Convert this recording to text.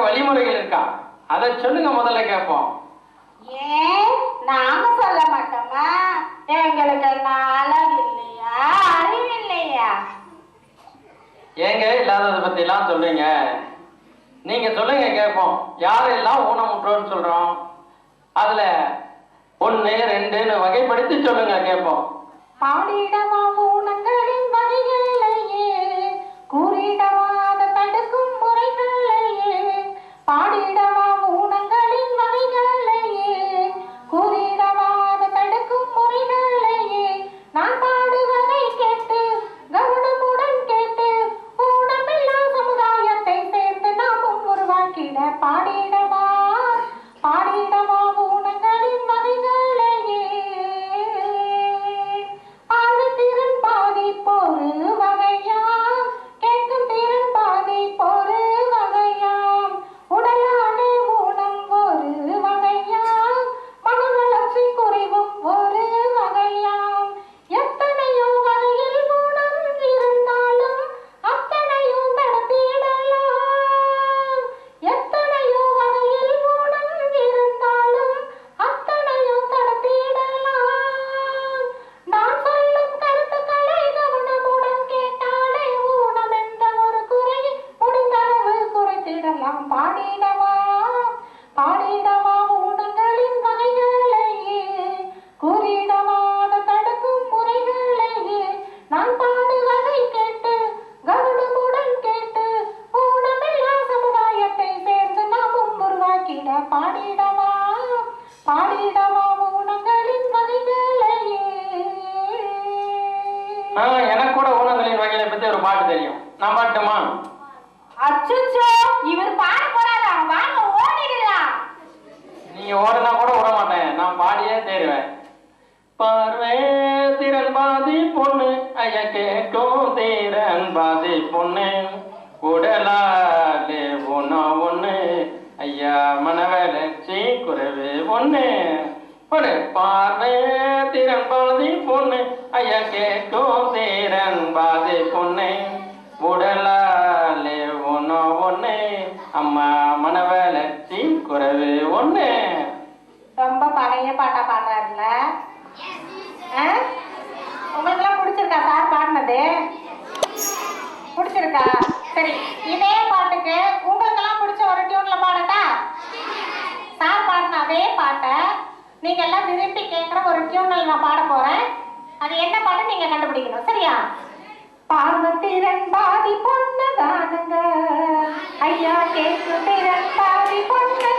வழிமுறைகள் இருக்கா? அதை சொல்லுங்க, முதல்ல கேட்போம். ஏன் நாம சொல்ல மாட்டோமா? எங்களுக்கு என்ன அழகு இல்லையா, அறிவு இல்லையா? ஏங்க இல்லாததை பத்தி எல்லாம் சொல்றீங்க? நீங்க சொல்லுங்க கேட்போம். யாரெல்லாம் ஊனமுற்றோன்னு சொல்றோம், அதுல 1 2ன்னு வகைப்படுத்தி சொல்லுங்க கேட்போம். பாடிடவா ஊனங்களின் வகைகளையே, கூறிடவாத தடுக்கும் முறைகளையே. பாடிடவா ஊனங்களின் வகைகளையே, கூறிடவாத தடுக்கும் முறைகளையே. நான் பாடுவதை கேட்டு கவனமுடன் கேட்டு ஊனமில்லா சமுதாயத்தை சேர்ந்து நாமும் உருவாக்கிட பாடிடவா பாடிடவா ஊனங்களின் வகைகளையே. ஆழ்த்திறன் பாதிப்போரு வகையாம், கேட்கும் திறன் பாதிப்போரு வகையாம், உடலாலே ஊனம் ஒரு வகையாம், மன வளர்ச்சி குறைவும் ஒரு வகையாம். எத்தனையோ வகையில் ஊனம் இருந்தாலும் அத்தனையும் தடுத்திடலாம். எத்தனையோ வகையில் ஊனம் இருந்தாலும் அத்தனையும் தடுத்திடலாம். நான் சொல்லும் கருத்துக்களை கவனமுடன் கேட்டாலே ஊனம் என்ற ஒரு குறையை முடிந்தளவு குறைத்திடலாம். பாடிடவா பாடிடவா ஊனங்களின் வகைகளையே, கூறிடவாத தடுக்கும் முறைகளையே. நான் பாடுவதை கேட்டு கவனமுடன் கேட்டு ஊனமில்லா சமுதாயத்தை சேர்ந்து நாமும் உருவாக்கிட பாடிடவா பாடிடவா ஊனங்களின் வகைகளையே. எனக்கு கூட ஊனங்களின் வகைகளை பத்தி ஒரு பாட்டு தெரியும். நான் பாட்டுமா? அச்சச்சோ, இவர் பாட போறாரா? வாங்க ஓடிடலாம். நீங்க ஓடுனா கூட விட மாட்டேன், நான் பாடியே தேருவேன். பார்வை திறன் பாதி பொண்ணு, ஐயா கேட்கும் திறன் பாதி பொண்ணு, உடலாலே ஒண்ணா ஒண்ணு, ஐயா மன வளர்ச்சி குறைவு ஒண்ணு. பார்வை திறன் பாதி பொண்ணு, ஐயா கேட்கும் திறன் பாதி பொண்ணு, உடலாலே ஒண்ணா ஒண்ணு, அம்மா மன வளர்ச்சி குறைவு ஒண்ணு. ரொம்ப பழைய பாட்டா பாடுறாருல்ல? உங்களுக்கெல்லாம் பிடிச்சிருக்கா சார் பாடினது? பிடிச்சிருக்கா? சரி, இதே பாட்டுக்கு உங்களுக்கெல்லாம் பிடிச்ச ஒரு டியூன்ல பாடட்டா? சார் பாடின அதே பாட்டை நீங்க எல்லாம் விரும்பி கேட்குற ஒரு டியூனில் நான் பாட போறேன். அது என்ன பாட்டு நீங்க கண்டுபிடிக்கணும், சரியா? பார்வத்திறன் பாதி பொண்ணு தானுங்க, ஐயா கேக்கு திறன் பாதி பொண்ணு